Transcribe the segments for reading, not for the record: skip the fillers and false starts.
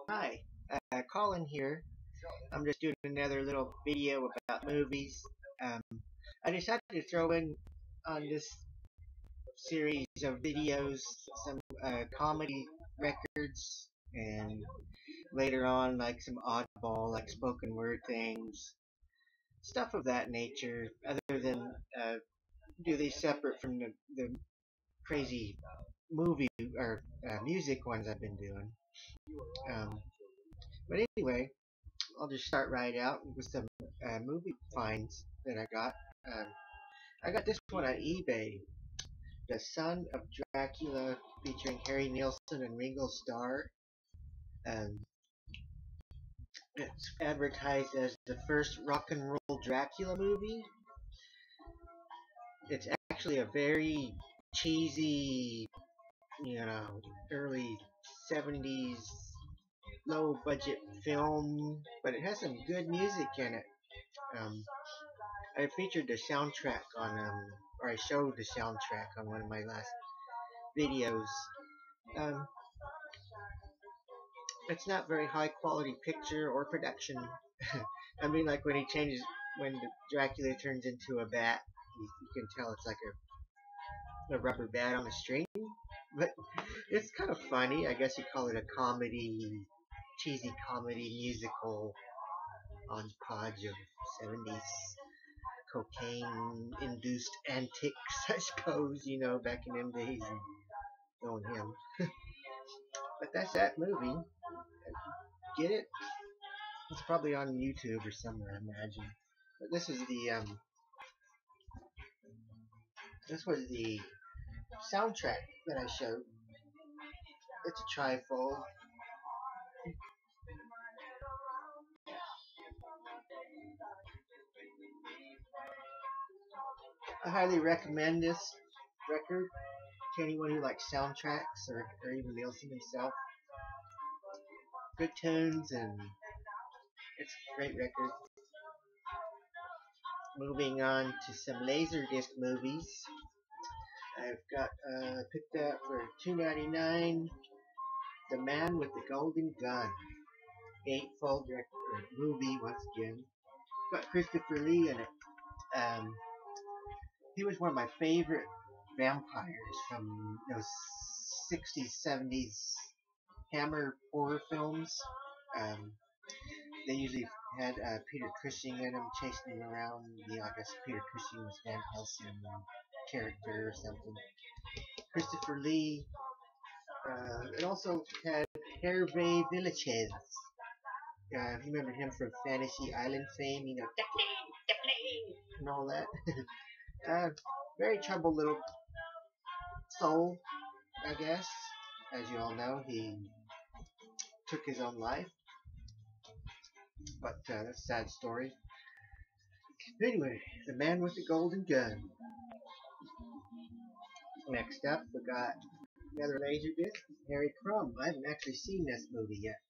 Hi, Colin here. I'm just doing another little video about movies. Um, I decided to throw in on this series of videos some comedy records and later on like some oddball like spoken word things, stuff of that nature, other than do these separate from the crazy movie or music ones I've been doing. Um, but anyway, I'll just start right out with some movie finds that I got. Um, I got this one on eBay. The Son of Dracula, featuring Harry Nilsson and Ringo Starr. Um, it's advertised as the first rock and roll Dracula movie. It's actually a very cheesy, early 70s low budget film, but it has some good music in it. Um, I featured the soundtrack on or I showed the soundtrack on one of my last videos. Um, it's not very high quality picture or production. I mean, like when the Dracula turns into a bat, you can tell it's like a rubber bat on a string. But it's kind of funny. I guess you call it a comedy, cheesy comedy musical on podge of 70s cocaine induced antics, I suppose, back in them days and knowing him. But that's that movie. Get it? It's probably on YouTube or somewhere, I imagine. But this was the soundtrack that I showed. It's a trifold. I highly recommend this record to anyone who likes soundtracks or even Nielsen himself. Good tunes and it's a great record. Moving on to some Laserdisc movies. I've got picked up for $2.99 The Man with the Golden Gun. Eightfold record movie once again. Got Christopher Lee in it. Um, he was one of my favorite vampires from those 60s, 70s Hammer horror films. Um, they usually had Peter Cushing in them, chasing him around. I guess Peter Cushing was Van Helsing character or something. Christopher Lee. It also had Hervé Villechaize. You remember him from Fantasy Island fame, the plane, and all that. Very troubled little soul, I guess. As you all know, he took his own life. But that's a sad story. Anyway, The Man with the Golden Gun. Next up, we got another Laserdisc, Harry Crumb. I haven't actually seen this movie yet.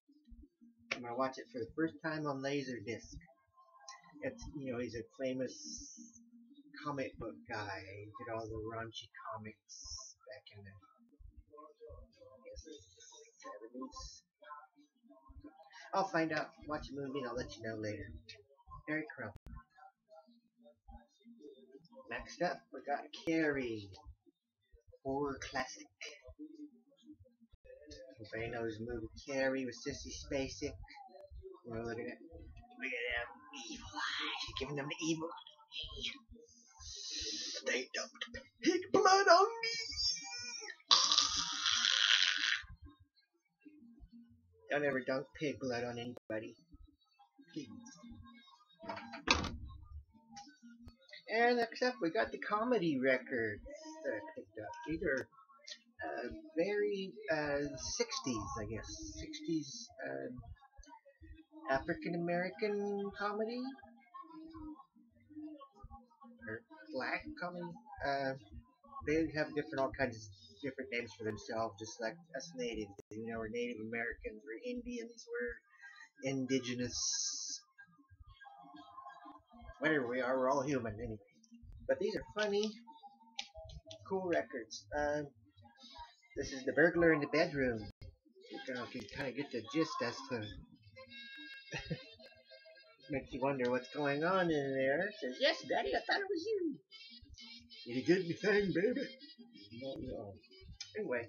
I'm going to watch it for the first time on Laserdisc. It's, he's a famous comic book guy. He did all the raunchy comics back in the 70s. I'll find out, watch the movie, and I'll let you know later. Harry Crumb. Next up, we got Carrie. Horror classic. Everybody knows the movie Carrie with Sissy Spacek. Look at that. Look at them evil eyes. Giving them the evil eye. They dumped pig blood on me. Don't ever dunk pig blood on anybody. Please. And next up, we got the comedy records that I picked up. These are very 60s, I guess. 60s African American comedy or black comedy. They have all kinds of different names for themselves, just like us natives. We're Native Americans, we're Indians, we're indigenous. Whatever we are, we're all human anyway. But these are funny, cool records. This is The Burglar in the Bedroom. You can kind of get the gist as to. Makes you wonder what's going on in there. Says, yes, Daddy, I thought it was you. Did you get anything, baby? No. Anyway,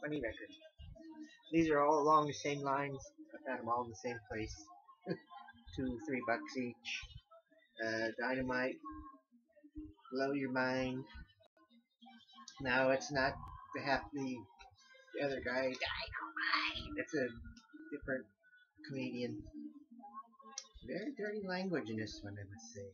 funny record. These are all along the same lines. I found them all in the same place. $2-3 each. Dynamite. Blow Your Mind. No, it's not the other guy. Dynamite. It's a different comedian. Very dirty language in this one, I must say.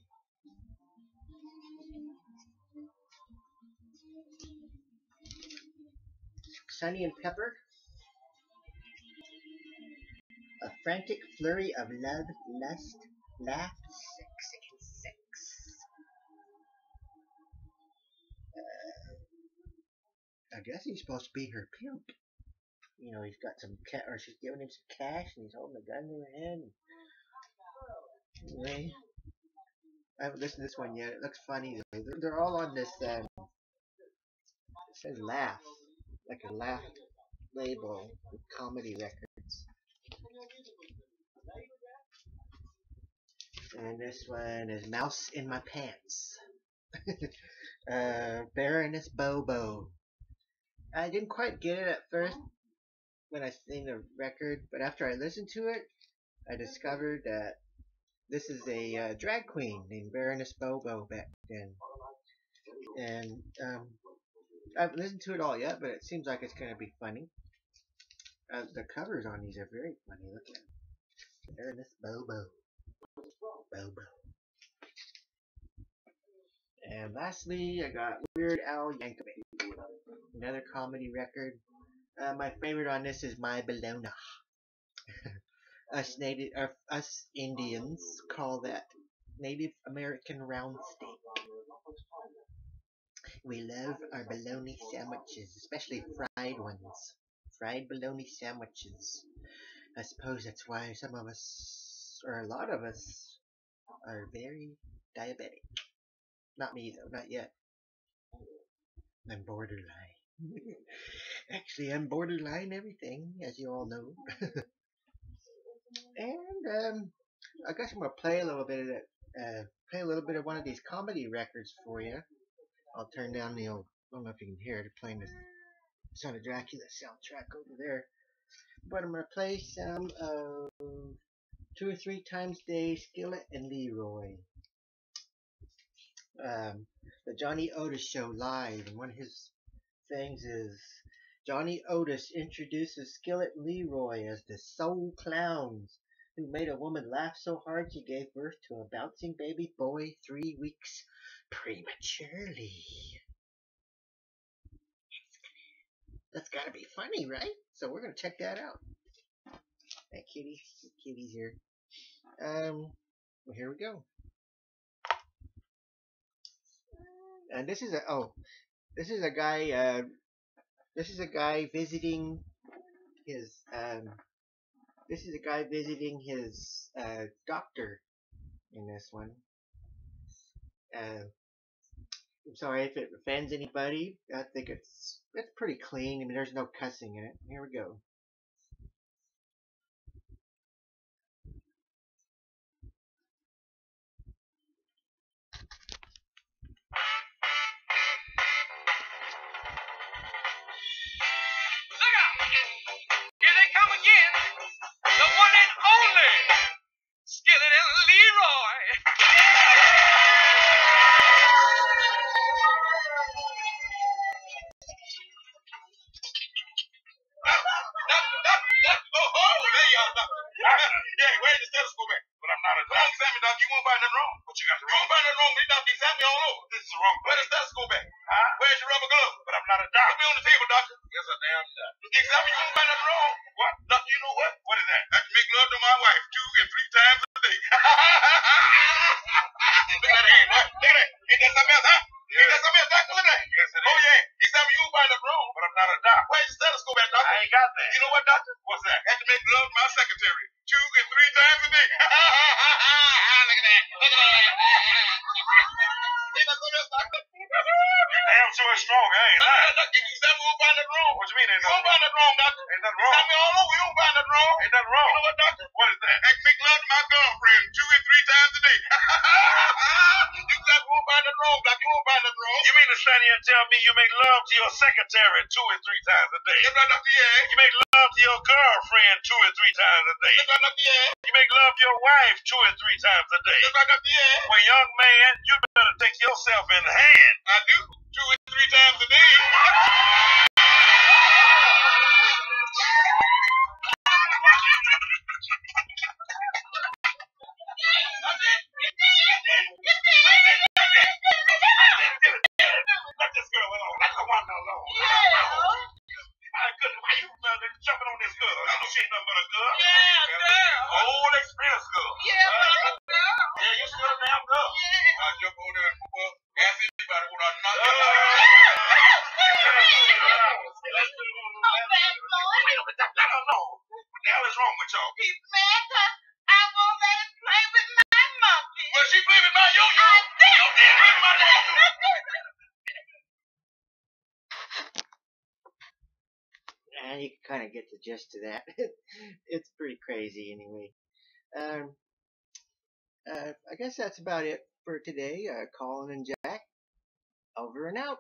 Sonny and Pepper. A frantic flurry of love, lust, laugh, sex. I guess he's supposed to be her pimp. You know, he's got some or she's giving him some cash, and he's holding a gun in her hand. Anyway, I haven't listened to this one yet. It looks funny though. They're all on this. It says laugh, like a laugh label with comedy records. And this one is Mouse in My Pants. Baroness Bobo. I didn't quite get it at first when I seen the record, but after I listened to it, I discovered that this is a drag queen named Baroness Bobo back then. And I haven't listened to it all yet, but it seems like it's going to be funny. The covers on these are very funny. Look at them. Baroness Bobo. And lastly, I got Weird Al Yankovic, another comedy record. My favorite on this is My Bologna. Us Indians call that Native American round steak. We love our bologna sandwiches, especially fried ones. Fried bologna sandwiches. I suppose that's why some of us, or a lot of us, are very diabetic. Not me though, not yet. I'm borderline. Actually, I'm borderline everything, as you all know. And I guess I'm gonna play a little bit of that. Play a little bit of one of these comedy records for you. I'll turn down the old. I don't know if you can hear it. Playing the Son of Dracula soundtrack over there. But I'm gonna play some 2 or 3 times a day, Skillet and Leroy. The Johnny Otis Show live, and one of his things is Johnny Otis introduces Skillet and Leroy as the soul clowns who made a woman laugh so hard she gave birth to a bouncing baby boy 3 weeks prematurely. That's gotta be funny, right? So we're gonna check that out. Hey, kitty. Kitty's here. Well, here we go. And this is a guy visiting his doctor in this one. I'm sorry if it offends anybody. I think it's pretty clean. I mean, there's no cussing in it. Here we go. Ain't nothing wrong. Got me all over. You don't find nothing wrong. Ain't nothing wrong. You know what, doctor? What is that? I make love to my girlfriend 2 and 3 times a day. You got won't find nothing wrong, doctor. You won't find nothing wrong. You mean to stand here and tell me you make love to your secretary 2 and 3 times a day? That's right, doctor. Yeah. You make love to your girlfriend 2 and 3 times a day. That's right, doctor. Yeah. You make love to your wife 2 and 3 times a day. That's right, doctor. Yeah. Well, young man, you better take yourself in hand. I do 2 and 3 times a day. Let this girl alone. Let the one alone. My goodness, why you jumping on this girl? She ain't nothing but a girl. Yeah, girl. Old experienced girl. Yeah, but a girl. Yeah, you still a damn girl. Yeah. I'll jump over there and gas anybody without knocking. What the hell is wrong with y'all? He's mad because I won't let him play with my monkey. Well, she played with my yo-yo. I did. You did. Play with my yo-yo. And you can kind of get the gist of that. It's pretty crazy anyway. I guess that's about it for today. Colin and Jack, over and out.